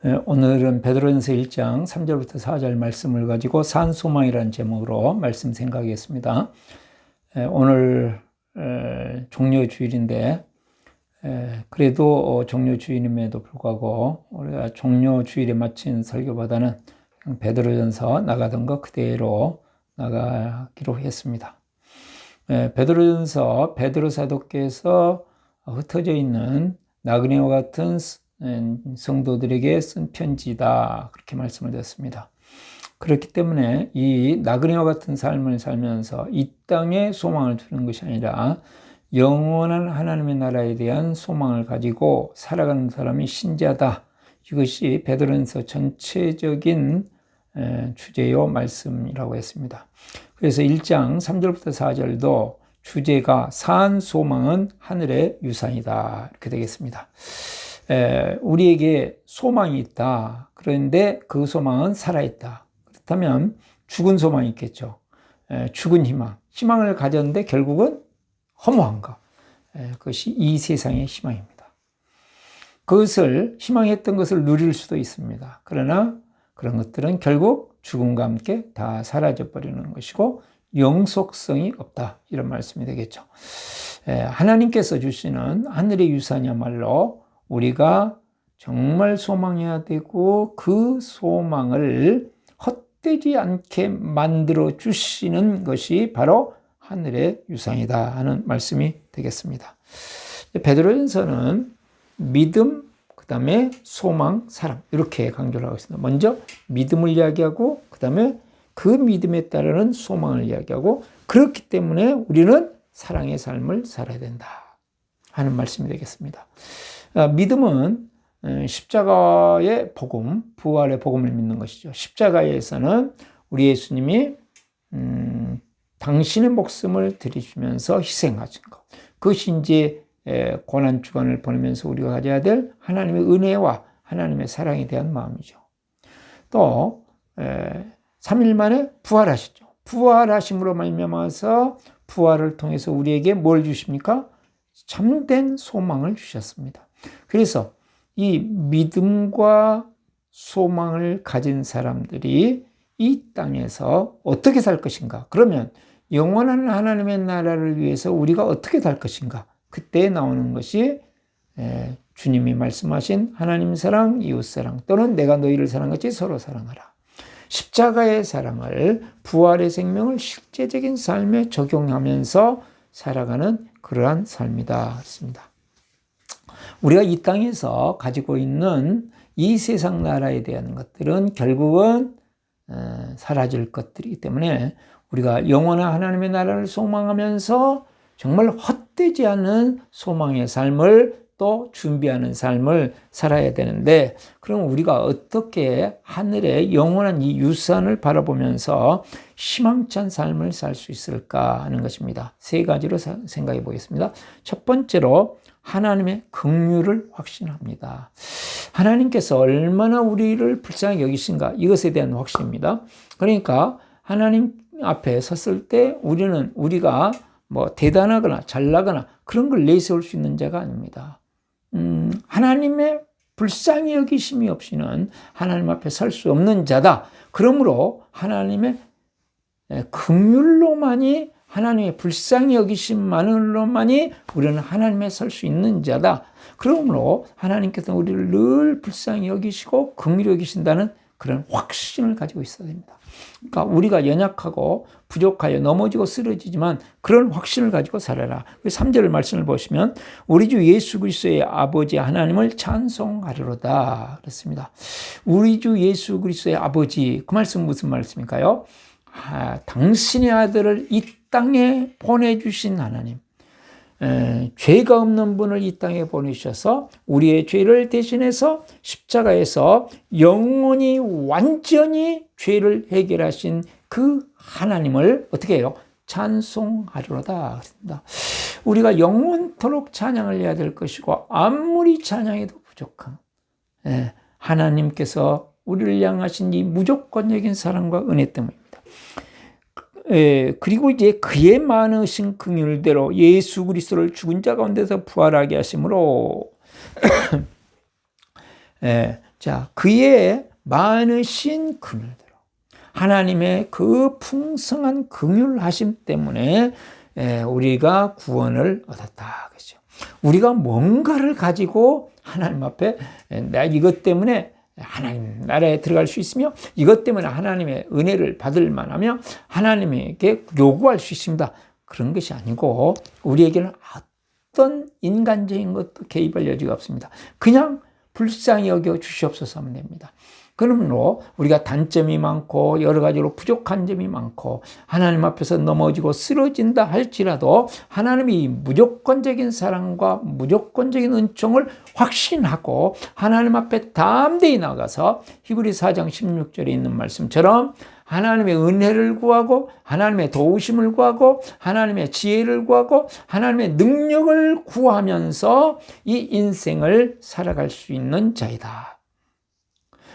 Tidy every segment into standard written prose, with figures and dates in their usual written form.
오늘은 베드로전서 1장 3절부터 4절 말씀을 가지고 산소망이라는 제목으로 말씀 생각하겠습니다. 오늘 종료주일인데 그래도 종료주일임에도 불구하고 우리가 종료주일에 마친 설교보다는 베드로전서 나가던 거 그대로 나가기로 했습니다. 베드로전서 베드로 사도께서 흩어져 있는 나그네와 같은 성도들에게 쓴 편지다, 그렇게 말씀을 드렸습니다. 그렇기 때문에 이 나그네와 같은 삶을 살면서 이 땅에 소망을 두는 것이 아니라 영원한 하나님의 나라에 대한 소망을 가지고 살아가는 사람이 신자다. 이것이 베드로전서 전체적인 주제요 말씀이라고 했습니다. 그래서 1장 3절부터 4절도 주제가 산 소망은 하늘의 유산이다, 이렇게 되겠습니다. 우리에게 소망이 있다. 그런데 그 소망은 살아있다. 그렇다면 죽은 소망이 있겠죠. 죽은 희망. 희망을 가졌는데 결국은 허무한 것. 그것이 이 세상의 희망입니다. 그것을, 희망했던 것을 누릴 수도 있습니다. 그러나 그런 것들은 결국 죽음과 함께 다 사라져버리는 것이고 영속성이 없다. 이런 말씀이 되겠죠. 하나님께서 주시는 하늘의 유산이야말로 우리가 정말 소망해야 되고 그 소망을 헛되지 않게 만들어 주시는 것이 바로 하늘의 유산이다 하는 말씀이 되겠습니다. 베드로전서는 믿음, 그 다음에 소망, 사랑 이렇게 강조를 하고 있습니다. 먼저 믿음을 이야기하고 그 다음에 그 믿음에 따르는 소망을 이야기하고 그렇기 때문에 우리는 사랑의 삶을 살아야 된다 하는 말씀이 되겠습니다. 믿음은 십자가의 복음, 부활의 복음을 믿는 것이죠. 십자가에서는 우리 예수님이 당신의 목숨을 들이시면서 희생하신 것. 그것이 이제 고난주간을 보내면서 우리가 가져야 될 하나님의 은혜와 하나님의 사랑에 대한 마음이죠. 또 3일 만에 부활하셨죠. 부활하심으로 말미암아서 부활을 통해서 우리에게 뭘 주십니까? 참된 소망을 주셨습니다. 그래서 이 믿음과 소망을 가진 사람들이 이 땅에서 어떻게 살 것인가? 그러면 영원한 하나님의 나라를 위해서 우리가 어떻게 살 것인가? 그때 나오는 것이 주님이 말씀하신 하나님 사랑, 이웃 사랑 또는 내가 너희를 사랑같이 서로 사랑하라. 십자가의 사랑을, 부활의 생명을 실제적인 삶에 적용하면서 살아가는 그러한 삶이다. 그렇습니다. 우리가 이 땅에서 가지고 있는 이 세상 나라에 대한 것들은 결국은 사라질 것들이기 때문에 우리가 영원한 하나님의 나라를 소망하면서 정말 헛되지 않은 소망의 삶을 또 준비하는 삶을 살아야 되는데 그럼 우리가 어떻게 하늘의 영원한 이 유산을 바라보면서 희망찬 삶을 살 수 있을까 하는 것입니다. 세 가지로 생각해 보겠습니다. 첫 번째로 하나님의 긍휼을 확신합니다. 하나님께서 얼마나 우리를 불쌍히 여기신가 이것에 대한 확신입니다. 그러니까 하나님 앞에 섰을 때 우리가 뭐 대단하거나 잘나거나 그런 걸 내세울 수 있는 자가 아닙니다. 하나님의 불쌍히 여기심이 없이는 하나님 앞에 설 수 없는 자다. 그러므로 하나님의 긍휼로만이 하나님의 불쌍히 여기심만으로만이 우리는 하나님에 설 수 있는 자다. 그러므로 하나님께서 우리를 늘 불쌍히 여기시고 긍휼히 여기신다는 그런 확신을 가지고 있어야 됩니다. 그러니까 우리가 연약하고 부족하여 넘어지고 쓰러지지만 그런 확신을 가지고 살아라. 3절 말씀을 보시면 우리 주 예수 그리스도의 아버지 하나님을 찬송하리로다 그랬습니다. 우리 주 예수 그리스도의 아버지, 그 말씀 무슨 말씀일까요? 당신의 아들을 이 땅에 보내주신 하나님, 죄가 없는 분을 이 땅에 보내주셔서 우리의 죄를 대신해서 십자가에서 영원히 완전히 죄를 해결하신 그 하나님을 어떻게 해요? 찬송하리로다. 우리가 영원토록 찬양을 해야 될 것이고 아무리 찬양해도 부족한 하나님께서 우리를 향하신 이 무조건적인 사랑과 은혜 때문입니다. 그리고 이제 그의 많으신 긍휼대로 예수 그리스도를 죽은 자 가운데서 부활하게 하심으로 자, 그의 많으신 긍휼대로 하나님의 그 풍성한 긍휼하심 때문에 우리가 구원을 얻었다. 그죠? 우리가 뭔가를 가지고 하나님 앞에 나 이것 때문에 하나님 나라에 들어갈 수 있으며 이것 때문에 하나님의 은혜를 받을 만하며 하나님에게 요구할 수 있습니다. 그런 것이 아니고 우리에게는 어떤 인간적인 것도 개입할 여지가 없습니다. 그냥 불쌍히 여겨 주시옵소서 하면 됩니다. 그러므로 우리가 단점이 많고 여러 가지로 부족한 점이 많고 하나님 앞에서 넘어지고 쓰러진다 할지라도 하나님이 무조건적인 사랑과 무조건적인 은총을 확신하고 하나님 앞에 담대히 나가서 히브리서 4장 16절에 있는 말씀처럼 하나님의 은혜를 구하고 하나님의 도우심을 구하고 하나님의 지혜를 구하고 하나님의 능력을 구하면서 이 인생을 살아갈 수 있는 자이다.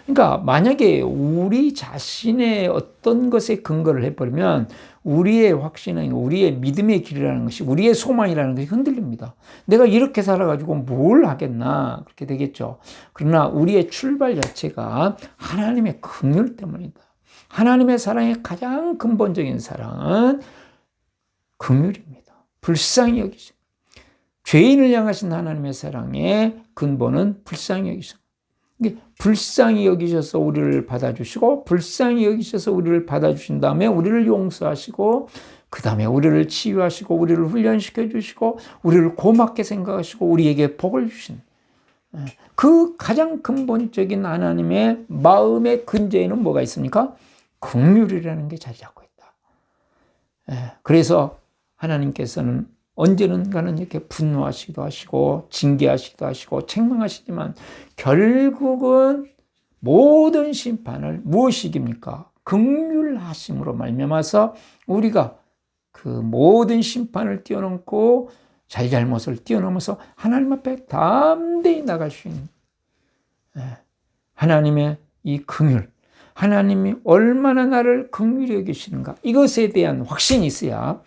그러니까 만약에 우리 자신의 어떤 것에 근거를 해버리면 우리의 확신은 우리의 믿음의 길이라는 것이 우리의 소망이라는 것이 흔들립니다. 내가 이렇게 살아가지고 뭘 하겠나 그렇게 되겠죠. 그러나 우리의 출발 자체가 하나님의 긍휼 때문이다. 하나님의 사랑의 가장 근본적인 사랑은 긍휼입니다. 불쌍히 여기심. 죄인을 향하신 하나님의 사랑의 근본은 불쌍히 여기심. 불쌍히 여기셔서 우리를 받아주시고 불쌍히 여기셔서 우리를 받아주신 다음에 우리를 용서하시고 그 다음에 우리를 치유하시고 우리를 훈련시켜 주시고 우리를 고맙게 생각하시고 우리에게 복을 주신 그 가장 근본적인 하나님의 마음의 근저에는 뭐가 있습니까? 긍휼이라는 게 자리 잡고 있다. 그래서 하나님께서는 언제는가는 이렇게 분노하시기도 하시고 징계하시기도 하시고 책망하시지만 결국은 모든 심판을 무엇이깁니까? 긍휼하심으로 말미암아서 우리가 그 모든 심판을 뛰어넘고 잘잘못을 뛰어넘어서 하나님 앞에 담대히 나갈 수 있는 하나님의 이 긍휼, 하나님이 얼마나 나를 긍휼히 여기시는가 이것에 대한 확신이 있어야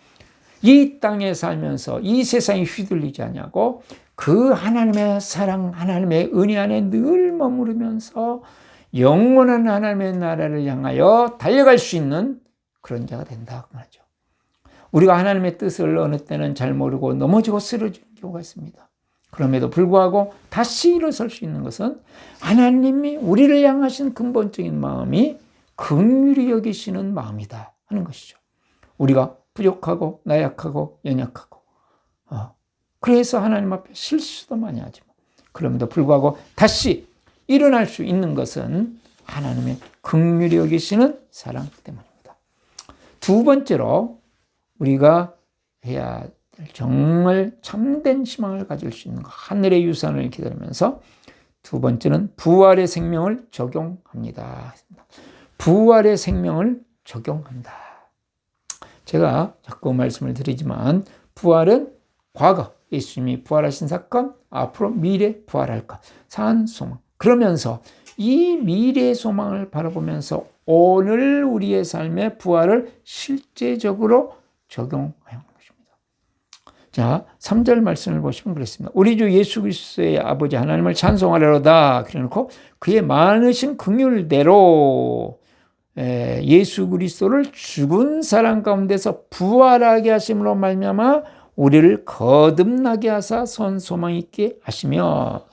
이 땅에 살면서 이 세상에 휘둘리지 않냐고 그 하나님의 사랑, 하나님의 은혜 안에 늘 머무르면서 영원한 하나님의 나라를 향하여 달려갈 수 있는 그런 자가 된다고 말이죠. 우리가 하나님의 뜻을 어느 때는 잘 모르고 넘어지고 쓰러지는 경우가 있습니다. 그럼에도 불구하고 다시 일어설 수 있는 것은 하나님이 우리를 향하신 근본적인 마음이 긍휼히 여기시는 마음이다 하는 것이죠. 우리가 부족하고 나약하고 연약하고 그래서 하나님 앞에 실수도 많이 하지만 그럼에도 불구하고 다시 일어날 수 있는 것은 하나님의 긍휼히 여기시는 사랑 때문입니다. 두 번째로 우리가 해야 될 정말 참된 희망을 가질 수 있는 것, 하늘의 유산을 기다리면서 두 번째는 부활의 생명을 적용합니다. 부활의 생명을 적용한다. 제가 자꾸 말씀을 드리지만 부활은 과거 예수님이 부활하신 사건, 앞으로 미래 부활할 것, 산 소망. 그러면서 이 미래의 소망을 바라보면서 오늘 우리의 삶의 부활을 실제적으로 적용하는 것입니다. 자, 3절 말씀을 보시면 그렇습니다. 우리 주 예수 그리스도의 아버지 하나님을 찬송하려다 그래놓고 그의 많으신 긍휼대로 예수 그리스도를 죽은 사람 가운데서 부활하게 하심으로 말미암아 우리를 거듭나게 하사 선 소망 있게 하시며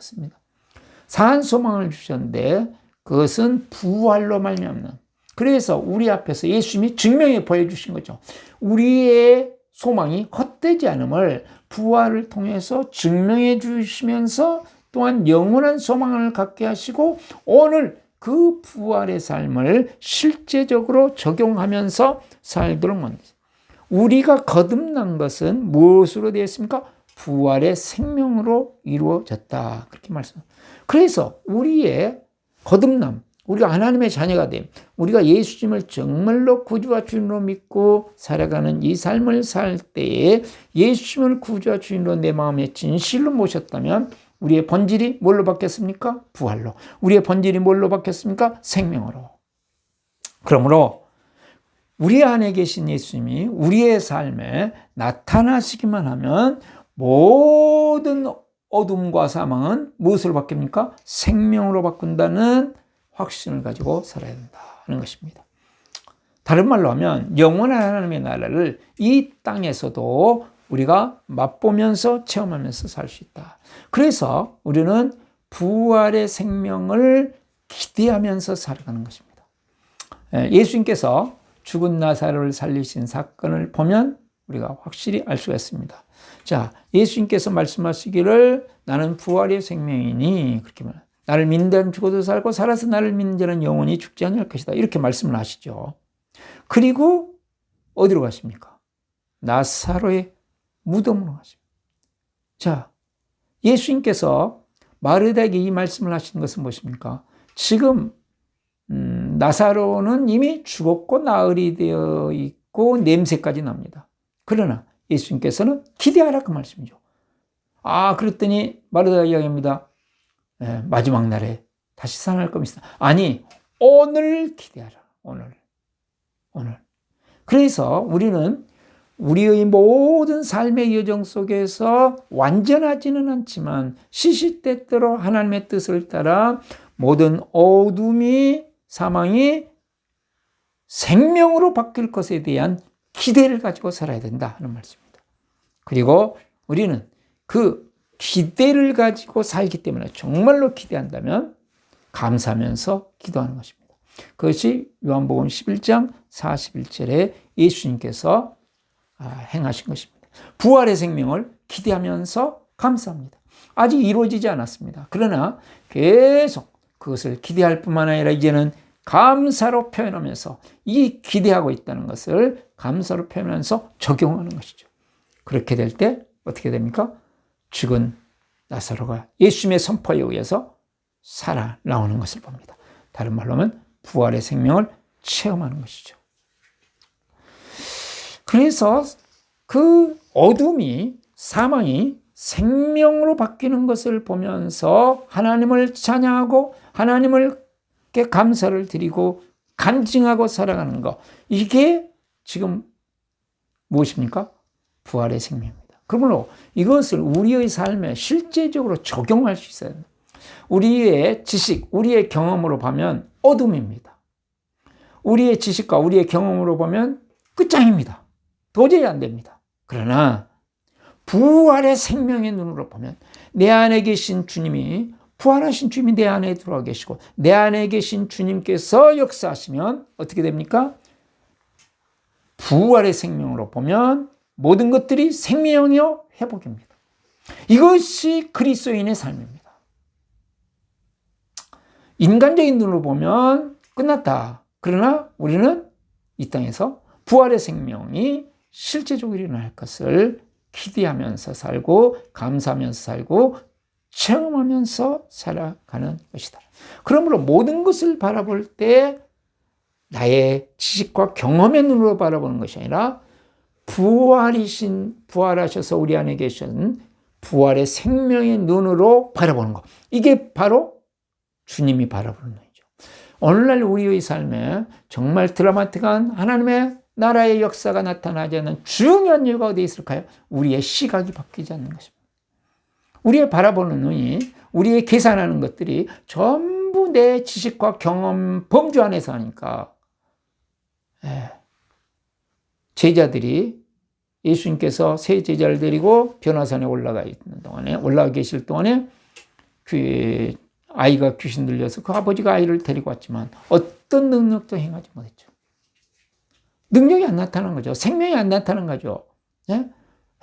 산 소망을 주셨는데 그것은 부활로 말미암는 그래서 우리 앞에서 예수님이 증명해 보여주신 거죠. 우리의 소망이 헛되지 않음을 부활을 통해서 증명해 주시면서 또한 영원한 소망을 갖게 하시고 오늘 그 부활의 삶을 실제적으로 적용하면서 살도록 만드세요. 우리가 거듭난 것은 무엇으로 되어 있습니까? 부활의 생명으로 이루어졌다. 그렇게 말씀합니다. 그래서 우리의 거듭남, 우리가 하나님의 자녀가 됨, 우리가 예수님을 정말로 구주와 주인으로 믿고 살아가는 이 삶을 살 때에 예수님을 구주와 주인으로 내 마음에 진실로 모셨다면 우리의 본질이 뭘로 바뀌었습니까? 부활로. 우리의 본질이 뭘로 바뀌었습니까? 생명으로. 그러므로 우리 안에 계신 예수님이 우리의 삶에 나타나시기만 하면 모든 어둠과 사망은 무엇으로 바뀝니까? 생명으로 바꾼다는 확신을 가지고 살아야 된다는 것입니다. 다른 말로 하면 영원한 하나님의 나라를 이 땅에서도 우리가 맛보면서 체험하면서 살 수 있다. 그래서 우리는 부활의 생명을 기대하면서 살아가는 것입니다. 예수님께서 죽은 나사로를 살리신 사건을 보면 우리가 확실히 알 수가 있습니다. 자, 예수님께서 말씀하시기를 나는 부활의 생명이니 그렇게 말합니다. 나를 믿는 자는 죽어도 살고 살아서 나를 믿는 자는 영원히 죽지 않을 것이다. 이렇게 말씀을 하시죠. 그리고 어디로 가십니까? 나사로의 무덤으로 가십니다. 자, 예수님께서 마르다에게 이 말씀을 하신 것은 무엇입니까? 지금 나사로는 이미 죽었고 나흘이 되어 있고 냄새까지 납니다. 그러나 예수님께서는 기대하라 그 말씀이죠. 그랬더니 마르다가 이야기합니다. 마지막 날에 다시 살아날 겁니다. 아니, 오늘 기대하라. 오늘. 그래서 우리는 우리의 모든 삶의 여정 속에서 완전하지는 않지만 시시때때로 하나님의 뜻을 따라 모든 어둠이 사망이 생명으로 바뀔 것에 대한 기대를 가지고 살아야 된다 하는 말씀입니다. 그리고 우리는 그 기대를 가지고 살기 때문에 정말로 기대한다면 감사하면서 기도하는 것입니다. 그것이 요한복음 11장 41절에 예수님께서 행하신 것입니다. 부활의 생명을 기대하면서 감사합니다. 아직 이루어지지 않았습니다. 그러나 계속 그것을 기대할 뿐만 아니라 이제는 감사로 표현하면서 이 기대하고 있다는 것을 감사로 표현하면서 적용하는 것이죠. 그렇게 될 때 어떻게 됩니까? 죽은 나사로가 예수님의 선포에 의해서 살아나오는 것을 봅니다. 다른 말로 하면 부활의 생명을 체험하는 것이죠. 그래서 그 어둠이 사망이 생명으로 바뀌는 것을 보면서 하나님을 찬양하고 하나님께 감사를 드리고 간증하고 살아가는 것, 이게 지금 무엇입니까? 부활의 생명입니다. 그러므로 이것을 우리의 삶에 실제적으로 적용할 수 있어야 합니다. 우리의 지식, 우리의 경험으로 보면 어둠입니다. 우리의 지식과 우리의 경험으로 보면 끝장입니다. 도저히 안 됩니다. 그러나 부활의 생명의 눈으로 보면 내 안에 계신 주님이, 부활하신 주님이 내 안에 들어와 계시고 내 안에 계신 주님께서 역사하시면 어떻게 됩니까? 부활의 생명으로 보면 모든 것들이 생명이요 회복입니다. 이것이 그리스도인의 삶입니다. 인간적인 눈으로 보면 끝났다. 그러나 우리는 이 땅에서 부활의 생명이 실제적으로 일어날 것을 기대하면서 살고 감사하면서 살고 체험하면서 살아가는 것이다. 그러므로 모든 것을 바라볼 때 나의 지식과 경험의 눈으로 바라보는 것이 아니라 부활하셔서 우리 안에 계신 부활의 생명의 눈으로 바라보는 것. 이게 바로 주님이 바라보는 눈이죠. 오늘날 우리의 삶에 정말 드라마틱한 하나님의 나라의 역사가 나타나지 않는 중요한 이유가 어디에 있을까요? 우리의 시각이 바뀌지 않는 것입니다. 우리의 바라보는 눈이, 우리의 계산하는 것들이 전부 내 지식과 경험 범주 안에서 하니까 제자들이 예수님께서 세 제자를 데리고 변화산에 올라가 계실 동안에 그 아이가 귀신 들려서 그 아버지가 아이를 데리고 왔지만 어떤 능력도 행하지 못했죠. 능력이 안 나타난 거죠. 생명이 안 나타난 거죠.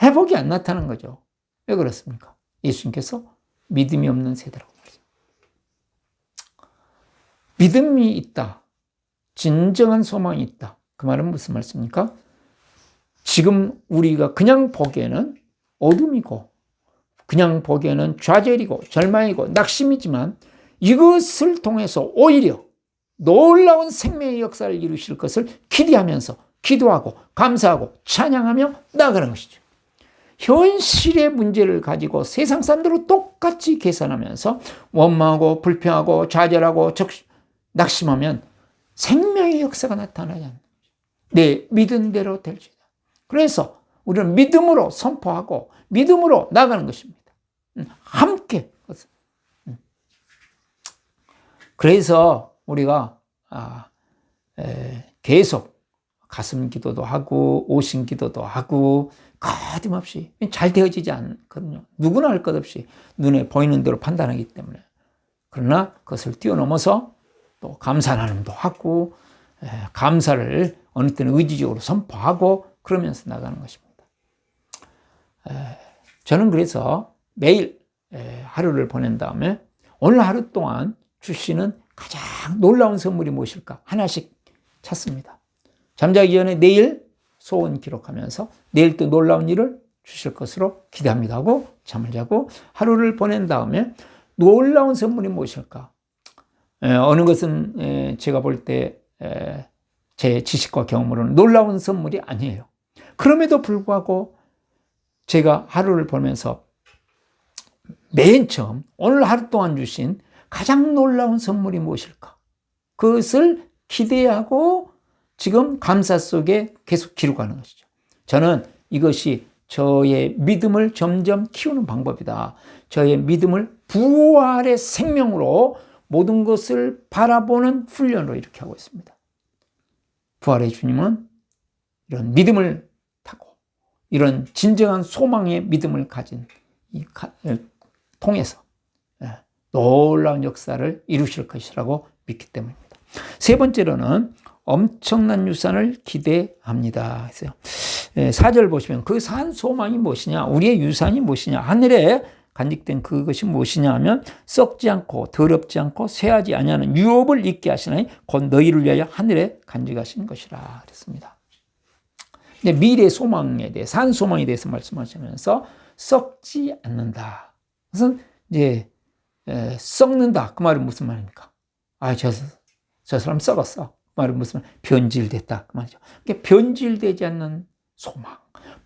회복이 안 나타난 거죠. 왜 그렇습니까? 예수님께서 믿음이 없는 세대라고 말했습니다. 믿음이 있다. 진정한 소망이 있다. 그 말은 무슨 말씀입니까? 지금 우리가 그냥 보기에는 어둠이고 그냥 보기에는 좌절이고 절망이고 낙심이지만 이것을 통해서 오히려 놀라운 생명의 역사를 이루실 것을 기대하면서 기도하고 감사하고 찬양하며 나아가는 것이죠. 현실의 문제를 가지고 세상 사람들로 똑같이 계산하면서 원망하고 불평하고 좌절하고 낙심하면 생명의 역사가 나타나지 않는 거죠. 내 믿은 대로 될지다. 그래서 우리는 믿음으로 선포하고 믿음으로 나가는 것입니다. 함께. 그래서 우리가 계속 가슴 기도도 하고 오신 기도도 하고 거침없이 잘 되어지지 않거든요. 누구나 할 것 없이 눈에 보이는 대로 판단하기 때문에. 그러나 그것을 뛰어넘어서 또 감사 나눔도 하고 감사를 어느 때는 의지적으로 선포하고 그러면서 나가는 것입니다. 저는 그래서 매일 하루를 보낸 다음에 오늘 하루 동안 주시는 가장 놀라운 선물이 무엇일까 하나씩 찾습니다. 잠자기 전에 내일 소원 기록하면서 내일 또 놀라운 일을 주실 것으로 기대합니다 하고 잠을 자고 하루를 보낸 다음에 놀라운 선물이 무엇일까? 어느 것은 제가 볼 때 제 지식과 경험으로는 놀라운 선물이 아니에요. 그럼에도 불구하고 제가 하루를 보면서 맨 처음 오늘 하루 동안 주신 가장 놀라운 선물이 무엇일까? 그것을 기대하고 지금 감사 속에 계속 기록하는 것이죠. 저는 이것이 저의 믿음을 점점 키우는 방법이다. 저의 믿음을 부활의 생명으로 모든 것을 바라보는 훈련으로 이렇게 하고 있습니다. 부활의 주님은 이런 믿음을 타고 이런 진정한 소망의 믿음을 가진 통해서 놀라운 역사를 이루실 것이라고 믿기 때문입니다. 세 번째로는 엄청난 유산을 기대합니다. 했어요. 4절 보시면 그 산 소망이 무엇이냐? 우리의 유산이 무엇이냐? 하늘에 간직된 그것이 무엇이냐 하면 썩지 않고 더럽지 않고 쇠하지 아니하는 유업을 있게 하시나니 곧 너희를 위하여 하늘에 간직하신 것이라 그랬습니다. 이제 미래 소망에 대해 산 소망에 대해서 말씀하시면서 썩지 않는다. 그것은 이제 썩는다. 그 말은 무슨 말입니까? 저 사람 썩었어. 그 말은 무슨 말? 변질됐다. 그 말이죠. 그러니까 변질되지 않는 소망,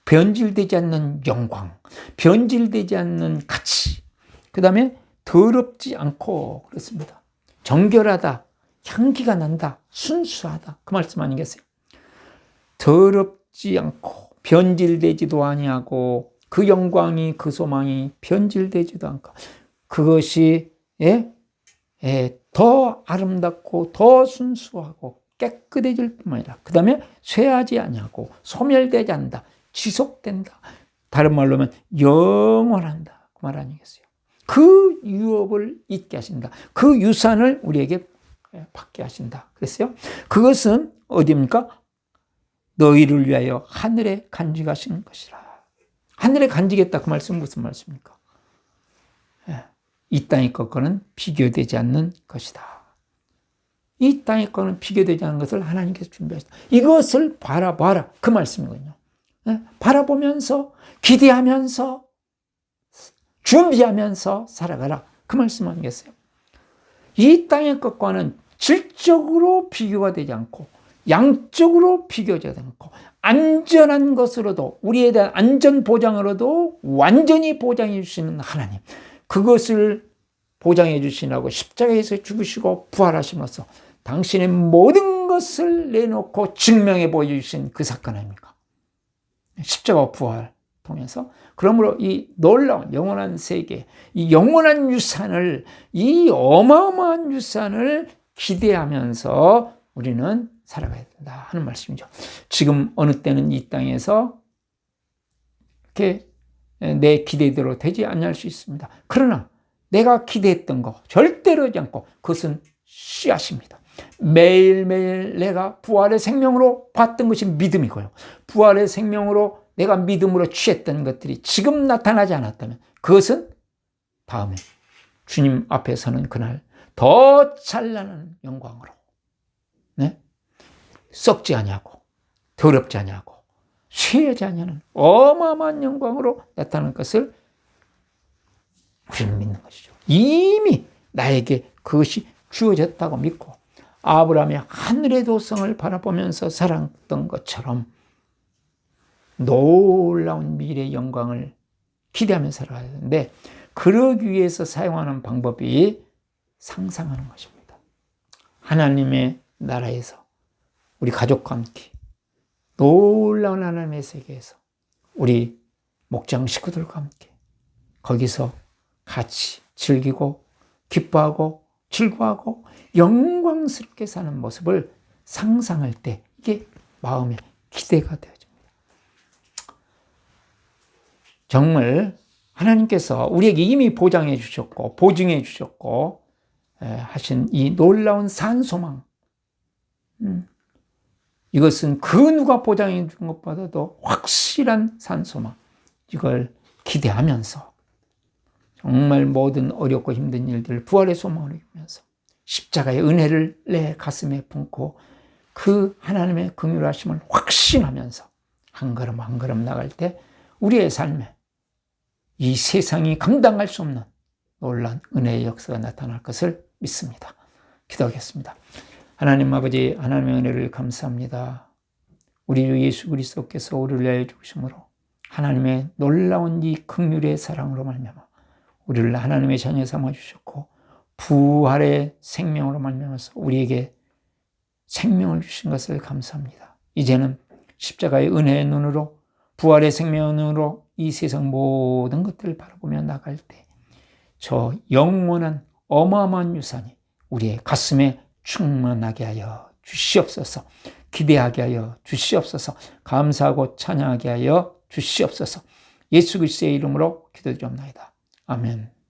변질되지 않는 영광, 변질되지 않는 가치, 그 다음에 더럽지 않고 그렇습니다. 정결하다, 향기가 난다, 순수하다. 그 말씀 아니겠어요? 더럽지 않고 변질되지도 아니하고 그 영광이 그 소망이 변질되지도 않고 그것이 더 아름답고 더 순수하고 깨끗해질 뿐만 아니라 그 다음에 쇠하지 아니하고 소멸되지 않는다. 지속된다. 다른 말로 하면 영원한다. 그 말 아니겠어요? 그 유업을 잊게 하신다. 그 유산을 우리에게 받게 하신다. 그랬어요? 그것은 어디입니까? 너희를 위하여 하늘에 간직하신 것이라. 하늘에 간직했다. 그 말씀은 무슨 말씀입니까? 이 땅의 것과는 비교되지 않는 것이다. 이 땅의 것과는 비교되지 않는 것을 하나님께서 준비하셨다. 이것을 바라봐라. 그 말씀이거든요. 바라보면서 기대하면서 준비하면서 살아가라. 그 말씀 아니겠어요? 이 땅의 것과는 질적으로 비교가 되지 않고 양적으로 비교되지 않고 안전한 것으로도 우리에 대한 안전 보장으로도 완전히 보장해 주시는 하나님. 그것을 보장해 주시라고 십자가에서 죽으시고 부활하심으로써 당신의 모든 것을 내놓고 증명해 보여주신 그 사건 아닙니까? 십자가 부활 통해서. 그러므로 이 놀라운 영원한 세계, 이 영원한 유산을, 이 어마어마한 유산을 기대하면서 우리는 살아가야 된다 하는 말씀이죠. 지금 어느 때는 이 땅에서 이렇게 내 기대대로 되지 않을 수 있습니다. 그러나 내가 기대했던 거 절대로 하지 않고 그것은 씨앗입니다. 매일매일 내가 부활의 생명으로 봤던 것이 믿음이고요. 부활의 생명으로 내가 믿음으로 취했던 것들이 지금 나타나지 않았다면 그것은 다음에 주님 앞에 서는 그날 더 찬란한 영광으로 썩지 아니하고 더럽지 아니하고 쇠하지 아니하는 어마어마한 영광으로 나타나는 것을 우리는 믿는 것이죠. 이미 나에게 그것이 주어졌다고 믿고 아브라함의 하늘의 도성을 바라보면서 살았던 것처럼 놀라운 미래의 영광을 기대하면서 살아야 되는데 그러기 위해서 사용하는 방법이 상상하는 것입니다. 하나님의 나라에서 우리 가족과 함께 놀라운 하나님의 세계에서 우리 목장 식구들과 함께 거기서 같이 즐기고 기뻐하고 즐거워하고 영광스럽게 사는 모습을 상상할 때 이게 마음에 기대가 되어집니다. 정말 하나님께서 우리에게 이미 보장해 주셨고 보증해 주셨고 하신 이 놀라운 산소망, 이것은 그 누가 보장해 준 것보다도 확실한 산소망, 이걸 기대하면서 정말 모든 어렵고 힘든 일들 부활의 소망을 이루면서 십자가의 은혜를 내 가슴에 품고 그 하나님의 긍휼하심을 확신하면서 한 걸음 한 걸음 나갈 때 우리의 삶에 이 세상이 감당할 수 없는 놀라운 은혜의 역사가 나타날 것을 믿습니다. 기도하겠습니다. 하나님 아버지, 하나님의 은혜를 감사합니다. 우리 주 예수 그리스도께서 우리를 위하여 죽으심으로 하나님의 놀라운 이 긍휼의 사랑으로 말미암아 우리를 하나님의 자녀 삼아 주셨고 부활의 생명으로 말미암아서 우리에게 생명을 주신 것을 감사합니다. 이제는 십자가의 은혜의 눈으로 부활의 생명의 눈으로 이 세상 모든 것들을 바라보며 나갈 때 저 영원한 어마어마한 유산이 우리의 가슴에 충만하게 하여 주시옵소서. 기대하게 하여 주시옵소서. 감사하고 찬양하게 하여 주시옵소서. 예수 그리스도의 이름으로 기도드리옵나이다. 아멘.